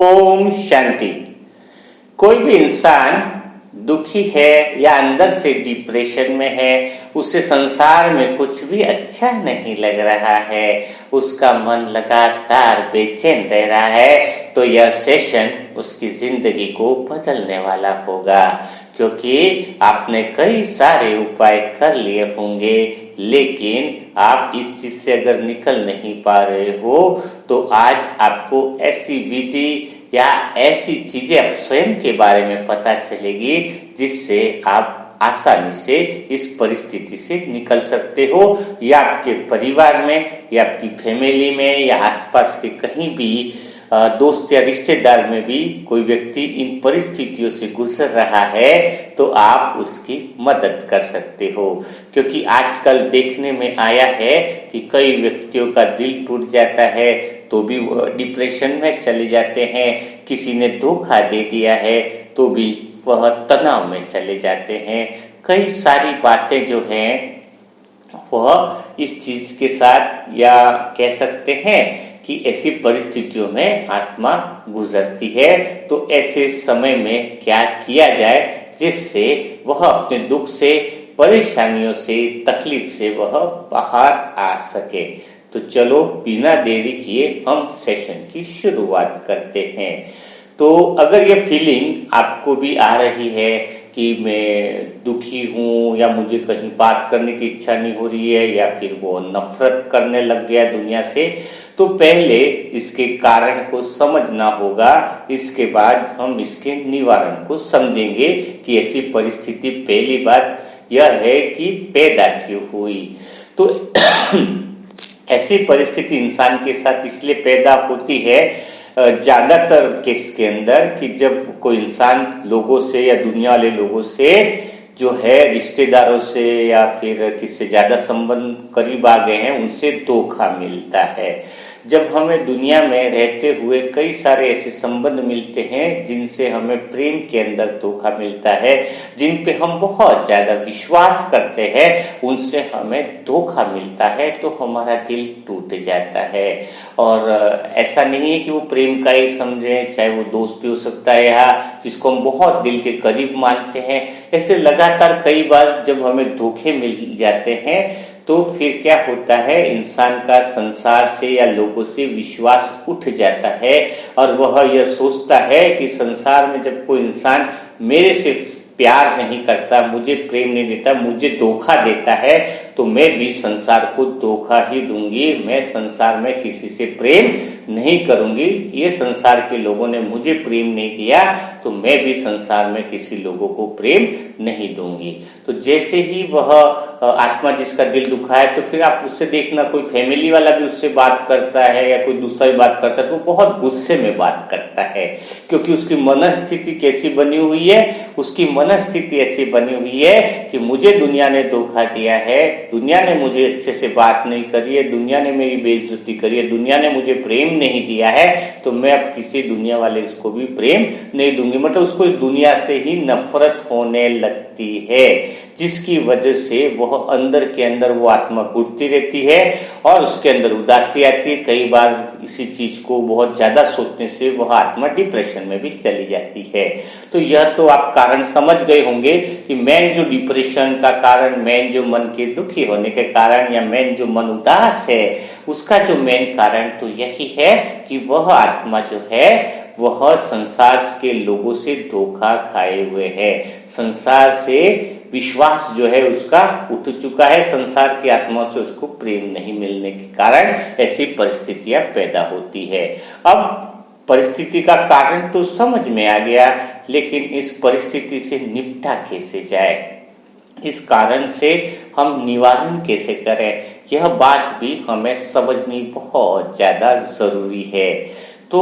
ओम शांति। कोई भी इंसान दुखी है या अंदर से डिप्रेशन में है, उसे संसार में कुछ भी अच्छा नहीं लग रहा है, उसका मन लगातार बेचैन रह रहा है, तो यह सेशन उसकी जिंदगी को बदलने वाला होगा। क्योंकि आपने कई सारे उपाय कर लिए होंगे, लेकिन आप इस चीज से अगर निकल नहीं पा रहे हो तो आज आपको ऐसी विधि या ऐसी चीजें आप स्वयं के बारे में पता चलेगी जिससे आप आसानी से इस परिस्थिति से निकल सकते हो, या आपके परिवार में या आपकी फैमिली में या आसपास के कहीं भी दोस्त या रिश्तेदार में भी कोई व्यक्ति इन परिस्थितियों से गुजर रहा है तो आप उसकी मदद कर सकते हो। क्योंकि आजकल देखने में आया है कि कई व्यक्तियों का दिल टूट जाता है तो भी वह डिप्रेशन में चले जाते हैं, किसी ने धोखा दे दिया है तो भी वह तनाव में चले जाते हैं। कई सारी बातें जो हैं वह इस चीज के साथ, या कह सकते हैं कि ऐसी परिस्थितियों में आत्मा गुजरती है। तो ऐसे समय में क्या किया जाए जिससे वह अपने दुख से, परेशानियों से, तकलीफ से वह बाहर आ सके। तो चलो बिना देरी किए हम सेशन की शुरुआत करते हैं। तो अगर ये फीलिंग आपको भी आ रही है कि मैं दुखी हूँ, या मुझे कहीं बात करने की इच्छा नहीं हो रही है, या फिर वो नफरत करने लग गया दुनिया से, तो पहले इसके कारण को समझना होगा। इसके बाद हम इसके निवारण को समझेंगे कि ऐसी परिस्थिति पहली बात यह है कि पैदा क्यों हुई। तो ऐसी परिस्थिति इंसान के साथ इसलिए पैदा होती है ज्यादातर केस के अंदर कि जब कोई इंसान लोगों से या दुनिया वाले लोगों से जो है, रिश्तेदारों से या फिर किससे ज्यादा संबंध करीब आ गए हैं, उनसे धोखा मिलता है। जब हमें दुनिया में रहते हुए कई सारे ऐसे संबंध मिलते हैं जिनसे हमें प्रेम के अंदर धोखा मिलता है, जिन पे हम बहुत ज्यादा विश्वास करते हैं, उनसे हमें धोखा मिलता है, तो हमारा दिल टूट जाता है। और ऐसा नहीं है कि वो प्रेम का ही समझें, चाहे वो दोस्त भी हो सकता है या जिसको हम बहुत दिल के करीब मानते हैं। ऐसे लगातार कई बार जब हमें धोखे मिल जाते हैं तो फिर क्या होता है, इंसान का संसार से या लोगों से विश्वास उठ जाता है और वह यह सोचता है कि संसार में जब कोई इंसान मेरे से प्यार नहीं करता, मुझे प्रेम नहीं देता, मुझे धोखा देता है, तो मैं भी संसार को धोखा ही दूंगी, मैं संसार में किसी से प्रेम नहीं करूंगी। ये संसार के लोगों ने मुझे प्रेम नहीं दिया तो मैं भी संसार में किसी लोगों को प्रेम नहीं दूंगी। तो जैसे ही वह आत्मा जिसका दिल दुखा है, तो फिर आप उससे देखना, कोई फैमिली वाला भी उससे बात करता है या कोई दूसरा भी बात करता है तो वो बहुत गुस्से में बात करता है, क्योंकि उसकी मनस्थिति कैसी बनी हुई है, उसकी मनस्थिति ऐसी बनी हुई है कि मुझे दुनिया ने धोखा दिया है, दुनिया ने मुझे अच्छे से बात नहीं करी है, दुनिया ने मेरी बेइज्जती करी है, दुनिया ने मुझे प्रेम नहीं दिया है, तो मैं अब किसी दुनिया वाले को भी प्रेम नहीं दूंगी। मतलब उसको इस दुनिया से ही नफरत होने लगती है, जिसकी वजह से वह अंदर के अंदर वो आत्मा घुटती रहती है और उसके अंदर उदासी आती है। कई बार इसी चीज को बहुत ज्यादा सोचने से वह आत्मा डिप्रेशन में भी चली जाती है। तो यह तो आप कारण समझ गए होंगे कि मेन जो डिप्रेशन का कारण, मेन जो मन के दुखी होने के कारण, या मेन जो मन उदास है, उसका जो मेन कारण तो यही है कि वह आत्मा जो है वह संसार के लोगों से धोखा खाए हुए है, संसार से विश्वास जो है उसका उठ चुका है, संसार की आत्मा से उसको प्रेम नहीं मिलने के कारण ऐसी परिस्थितियां पैदा होती है। अब परिस्थिति का कारण तो समझ में आ गया, लेकिन इस परिस्थिति से निपटा कैसे जाए, इस कारण से हम निवारण कैसे करें, यह बात भी हमें समझनी बहुत ज्यादा जरूरी है। तो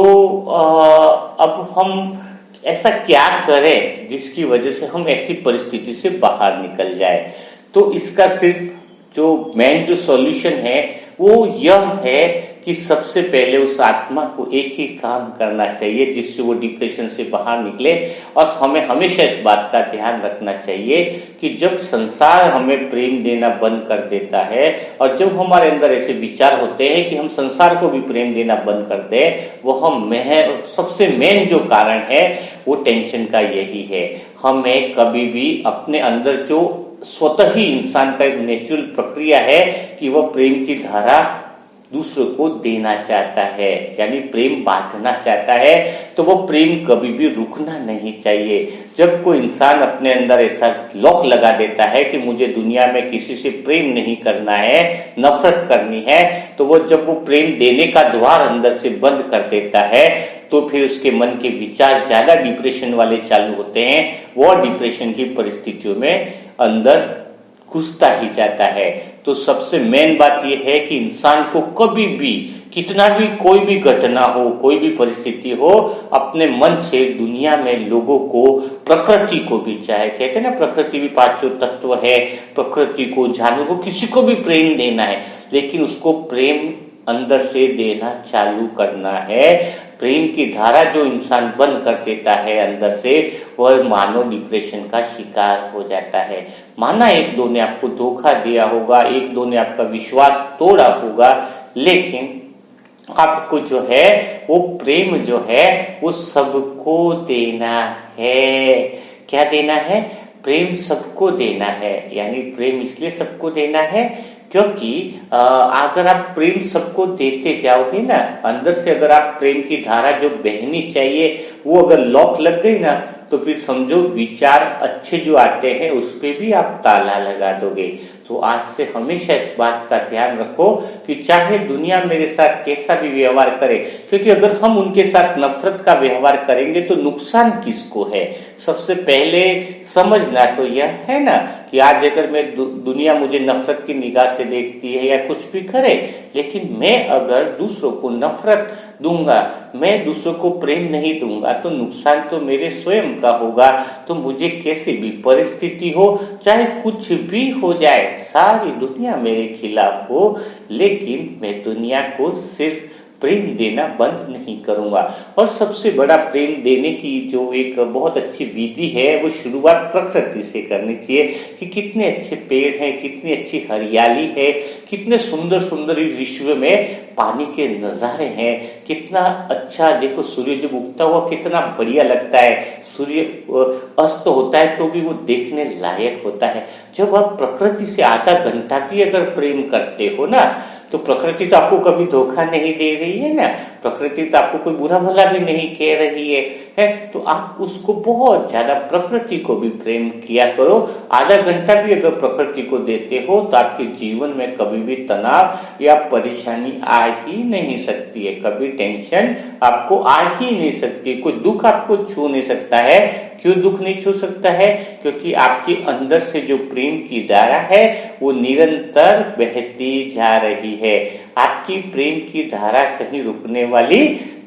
अब हम ऐसा क्या करें जिसकी वजह से हम ऐसी परिस्थिति से बाहर निकल जाए। तो इसका सिर्फ जो मेन जो सॉल्यूशन है वो यह है कि सबसे पहले उस आत्मा को एक ही काम करना चाहिए जिससे वो डिप्रेशन से बाहर निकले। और हमें हमेशा इस बात का ध्यान रखना चाहिए कि जब संसार हमें प्रेम देना बंद कर देता है और जब हमारे अंदर ऐसे विचार होते हैं कि हम संसार को भी प्रेम देना बंद कर दें, वो सबसे मेन जो कारण है वो टेंशन का यही है। हमें कभी भी अपने अंदर जो स्वतः ही इंसान का एक नेचुरल प्रक्रिया है कि वह प्रेम की धारा दूसरों को देना चाहता है, यानी प्रेम बांटना चाहता है, तो वो प्रेम कभी भी रुकना नहीं चाहिए। जब कोई इंसान अपने अंदर ऐसा लॉक लगा देता है कि मुझे दुनिया में किसी से प्रेम नहीं करना है, नफरत करनी है, तो वो जब वो प्रेम देने का द्वार अंदर से बंद कर देता है तो फिर उसके मन के विचार ज्यादा डिप्रेशन वाले चालू होते हैं। वो डिप्रेशन की परिस्थितियों में अंदर घुसता ही जाता है। तो सबसे मेन बात यह है कि इंसान को कभी भी, कितना भी कोई भी घटना हो, कोई भी परिस्थिति हो, अपने मन से दुनिया में लोगों को, प्रकृति को भी, चाहे कहते हैं ना प्रकृति भी पांचों तत्व है, प्रकृति को, जानवर को, किसी को भी प्रेम देना है, लेकिन उसको प्रेम अंदर से देना चालू करना है। प्रेम की धारा जो इंसान बंद कर देता है अंदर से, वह मानो डिप्रेशन का शिकार हो जाता है। माना एक दो ने आपको धोखा दिया होगा, एक दो ने आपका विश्वास तोड़ा होगा, लेकिन आपको जो है वो प्रेम जो है वो सबको देना है। क्या देना है? प्रेम सबको देना है। यानी प्रेम इसलिए सबको देना है क्योंकि अगर आप प्रेम सबको देते जाओगे ना, अंदर से अगर आप प्रेम की धारा जो बहनी चाहिए वो अगर लॉक लग गई ना, तो फिर समझो विचार अच्छे जो आते हैं उस पे भी आप ताला लगा दोगे। तो आज से हमेशा इस बात का ध्यान रखो कि चाहे दुनिया मेरे साथ कैसा भी व्यवहार करे, क्योंकि अगर हम उनके साथ नफरत का व्यवहार करेंगे तो नुकसान किसको है? सबसे पहले समझना तो यह है ना कि आज अगर मैं दुनिया मुझे नफरत की निगाह से देखती है या कुछ भी करे, लेकिन मैं अगर दूसरों को नफरत दूंगा, मैं दूसरों को प्रेम नहीं दूंगा, तो नुकसान तो मेरे स्वयं का होगा। तो मुझे कैसी भी परिस्थिति हो, चाहे कुछ भी हो जाए, सारी दुनिया मेरे खिलाफ हो, लेकिन मैं दुनिया को सिर्फ प्रेम देना बंद नहीं करूंगा। और सबसे बड़ा प्रेम देने की जो एक बहुत अच्छी विधि है वो शुरुआत प्रकृति से करनी चाहिए कि कितने अच्छे पेड़ हैं, कितनी अच्छी हरियाली है, कितने सुंदर सुंदर इस विश्व में पानी के नजारे हैं, कितना अच्छा देखो सूर्य जब उगता हुआ कितना बढ़िया लगता है, सूर्य अस्त होता है तो भी वो देखने लायक होता है। जब आप प्रकृति से आधा घंटा भी अगर प्रेम करते हो ना, तो प्रकृति तो आपको कभी धोखा नहीं दे रही है ना, प्रकृति तो आपको कोई बुरा भला भी नहीं कह रही है। तो आप उसको बहुत ज्यादा प्रकृति को भी प्रेम किया करो। आधा घंटा भी अगर प्रकृति को देते हो तो आपके जीवन में कभी भी तनाव या परेशानी आ ही नहीं सकती है, कभी टेंशन आपको आ ही नहीं सकती, कोई दुख आपको छू नहीं सकता है। क्यों दुख नहीं छू सकता है? क्योंकि आपके अंदर से जो प्रेम की धारा है वो निरंतर बहती जा रही है। आपकी प्रेम की धारा कहीं रुकने वाली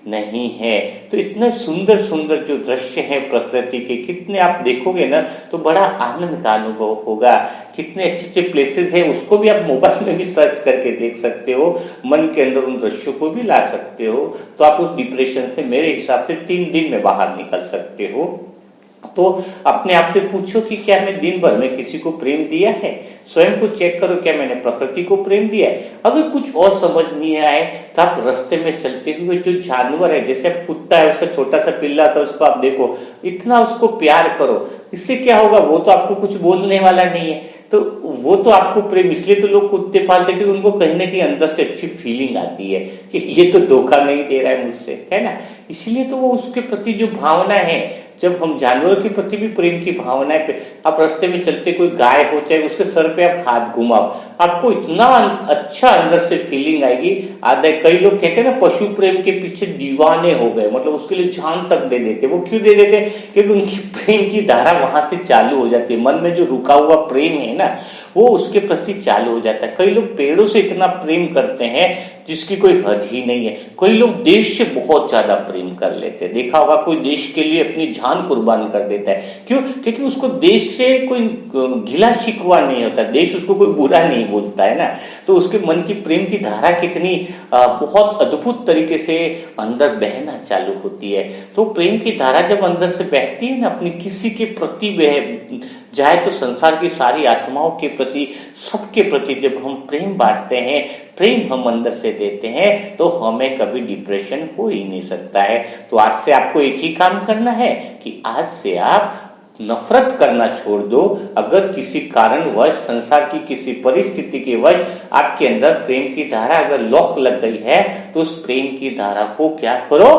नहीं है। तो इतने सुंदर सुंदर जो दृश्य हैं प्रकृति के, कितने आप देखोगे ना तो बड़ा आनंद का अनुभव होगा। कितने अच्छे अच्छे प्लेसेस हैं, उसको भी आप मोबाइल में भी सर्च करके देख सकते हो, मन के अंदर उन दृश्यों को भी ला सकते हो। तो आप उस डिप्रेशन से मेरे हिसाब से 3 दिन में बाहर निकल सकते हो। तो अपने आप से पूछो कि क्या मैं दिन भर में किसी को प्रेम दिया है? स्वयं को चेक करो, क्या मैंने प्रकृति को प्रेम दिया है? अगर कुछ और समझ नहीं आए तो आप रास्ते में चलते हुए जो जानवर है, जैसे कुत्ता है, उसका छोटा सा पिल्ला था, उसको आप देखो, इतना उसको प्यार करो, इससे क्या होगा? वो तो आपको कुछ बोलने वाला नहीं है, तो वो तो आपको प्रेम, इसलिए तो लोग कुत्ते पालते कि उनको कहीं ना कहीं अंदर से अच्छी फीलिंग आती है कि ये तो धोखा नहीं दे रहा है मुझसे, है ना। इसलिए तो वो उसके प्रति जो भावना है, जब हम जानवरों के प्रति भी प्रेम की भावना है, आप रास्ते में चलते कोई गाय हो, चाहे उसके सर पे आप हाथ घुमाओ, आपको इतना अच्छा अंदर से फीलिंग आएगी। आधा कई लोग कहते हैं ना पशु प्रेम के पीछे दीवाने हो गए, मतलब उसके लिए जान तक दे देते। वो क्यों दे देते? क्योंकि उनकी प्रेम की धारा वहां से चालू हो जाती है। मन में जो रुका हुआ प्रेम है ना, वो उसके प्रति चालू हो जाता है। कई लोग पेड़ों से इतना प्रेम करते हैं जिसकी कोई हद ही नहीं है। कई लोग देश से बहुत ज्यादा प्रेम कर लेते हैं। देखा होगा कोई देश के लिए अपनी जान कुर्बान कर देता है। क्यों? क्योंकि उसको देश से कोई गिला शिकवा नहीं होता, देश उसको कोई बुरा नहीं बोलता है ना। तो उसके मन की प्रेम की धारा कितनी बहुत अद्भुत तरीके से अंदर बहना चालू होती है। तो प्रेम की धारा जब अंदर से बहती है ना, अपनी किसी के प्रति बह जाए तो संसार की सारी आत्माओं के प्रति, सबके प्रति जब हम प्रेम बांटते हैं, प्रेम हम अंदर से देते हैं, तो हमें कभी डिप्रेशन हो ही नहीं सकता है। तो आज से आपको एक ही काम करना है कि आज से आप नफरत करना छोड़ दो। अगर किसी कारणवश, संसार की किसी परिस्थिति के वश आपके अंदर प्रेम की धारा अगर लॉक लग गई है, तो उस प्रेम की धारा को क्या करो,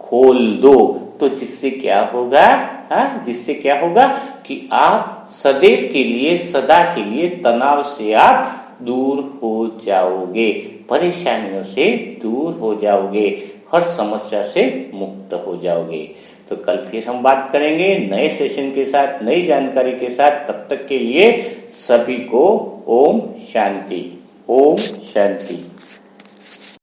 खोल दो। तो जिससे क्या होगा, जिससे क्या होगा कि आप सदैव के लिए, सदा के लिए तनाव से आप दूर हो जाओगे, परेशानियों से दूर हो जाओगे, हर समस्या से मुक्त हो जाओगे। तो कल फिर हम बात करेंगे नए सेशन के साथ, नई जानकारी के साथ। तब तक के लिए सभी को ओम शांति, ओम शांति।